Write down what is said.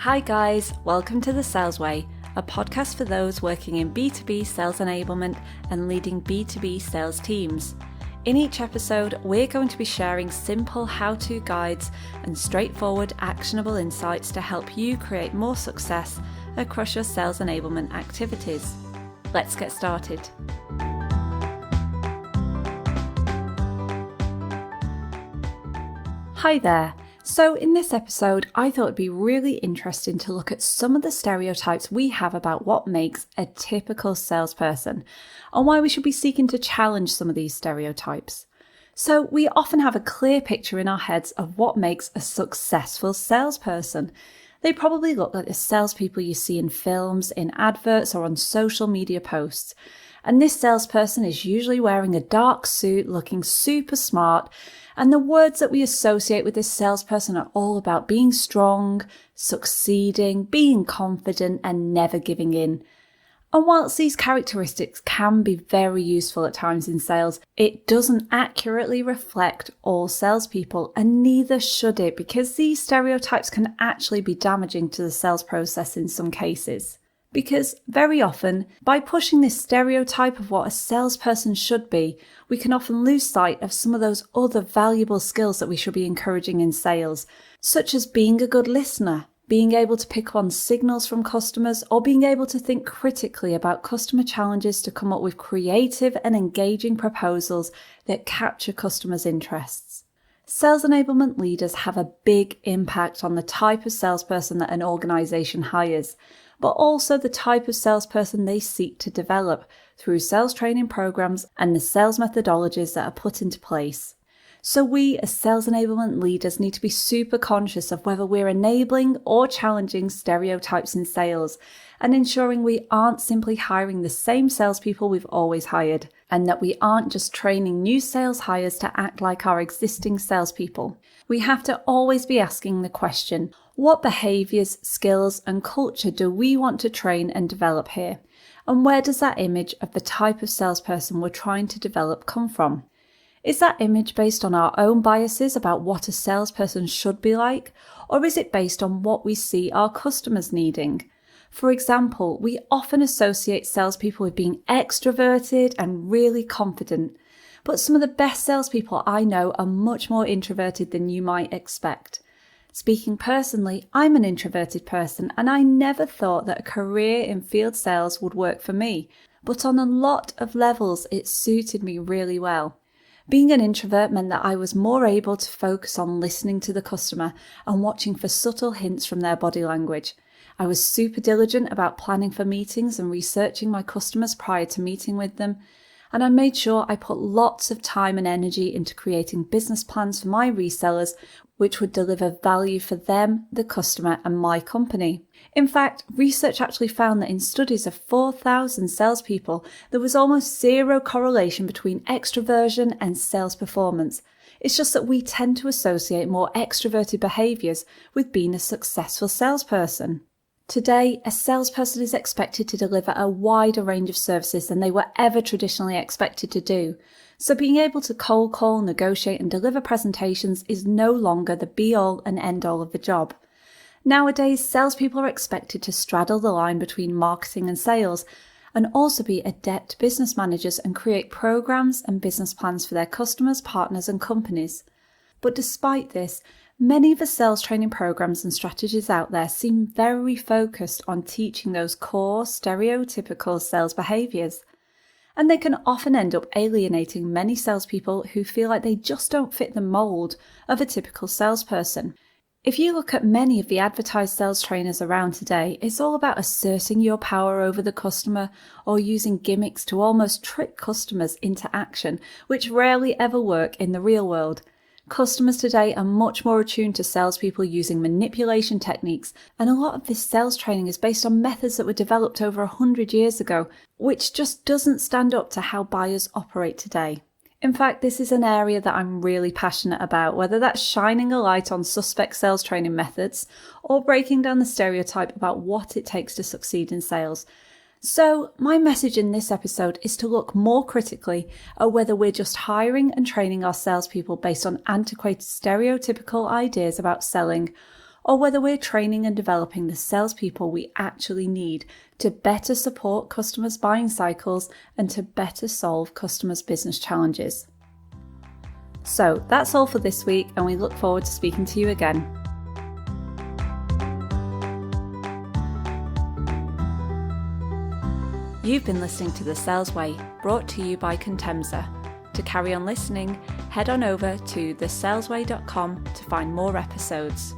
Hi guys, welcome to The Sales Way, a podcast for those working in B2B sales enablement and leading B2B sales teams. In each episode, we're going to be sharing simple how-to guides and straightforward actionable insights to help you create more success across your sales enablement activities. Let's get started. Hi there. So in this episode, I thought it'd be really interesting to look at some of the stereotypes we have about what makes a typical salesperson and why we should be seeking to challenge some of these stereotypes. So we often have a clear picture in our heads of what makes a successful salesperson. They probably look like the salespeople you see in films, in adverts, or on social media posts. And this salesperson is usually wearing a dark suit, looking super smart, and the words that we associate with this salesperson are all about being strong, succeeding, being confident, and never giving in. And whilst these characteristics can be very useful at times in sales, it doesn't accurately reflect all salespeople, and neither should it, because these stereotypes can actually be damaging to the sales process in some cases. Because very often, by pushing this stereotype of what a salesperson should be, we can often lose sight of some of those other valuable skills that we should be encouraging in sales, such as being a good listener, being able to pick on signals from customers, or being able to think critically about customer challenges to come up with creative and engaging proposals that capture customers' interests. Sales enablement leaders have a big impact on the type of salesperson that an organization hires, but also the type of salesperson they seek to develop through sales training programs and the sales methodologies that are put into place. So we as sales enablement leaders need to be super conscious of whether we're enabling or challenging stereotypes in sales and ensuring we aren't simply hiring the same salespeople we've always hired, and that we aren't just training new sales hires to act like our existing salespeople. We have to always be asking the question, what behaviours, skills and culture do we want to train and develop here? And where does that image of the type of salesperson we're trying to develop come from? Is that image based on our own biases about what a salesperson should be like, or is it based on what we see our customers needing? For example, we often associate salespeople with being extroverted and really confident, but some of the best salespeople I know are much more introverted than you might expect. Speaking personally, I'm an introverted person and I never thought that a career in field sales would work for me, but on a lot of levels it suited me really well. Being an introvert meant that I was more able to focus on listening to the customer and watching for subtle hints from their body language. I was super diligent about planning for meetings and researching my customers prior to meeting with them. And I made sure I put lots of time and energy into creating business plans for my resellers, which would deliver value for them, the customer, and my company. In fact, research actually found that in studies of 4,000 salespeople, there was almost zero correlation between extroversion and sales performance. It's just that we tend to associate more extroverted behaviours with being a successful salesperson. Today, a salesperson is expected to deliver a wider range of services than they were ever traditionally expected to do. So being able to cold call, negotiate and deliver presentations is no longer the be-all and end-all of the job. Nowadays, salespeople are expected to straddle the line between marketing and sales and also be adept business managers and create programs and business plans for their customers, partners and companies. But despite this, many of the sales training programs and strategies out there seem very focused on teaching those core stereotypical sales behaviours. And they can often end up alienating many salespeople who feel like they just don't fit the mould of a typical salesperson. If you look at many of the advertised sales trainers around today, it's all about asserting your power over the customer or using gimmicks to almost trick customers into action, which rarely ever work in the real world. Customers today are much more attuned to salespeople using manipulation techniques, and a lot of this sales training is based on methods that were developed over 100 years ago, which just doesn't stand up to how buyers operate today. In fact, this is an area that I'm really passionate about, whether that's shining a light on suspect sales training methods or breaking down the stereotype about what it takes to succeed in sales. So my message in this episode is to look more critically at whether we're just hiring and training our salespeople based on antiquated stereotypical ideas about selling, or whether we're training and developing the salespeople we actually need to better support customers' buying cycles and to better solve customers' business challenges. So that's all for this week, and we look forward to speaking to you again. You've been listening to The Sales Way, brought to you by Contemza. To carry on listening, head on over to thesalesway.com to find more episodes.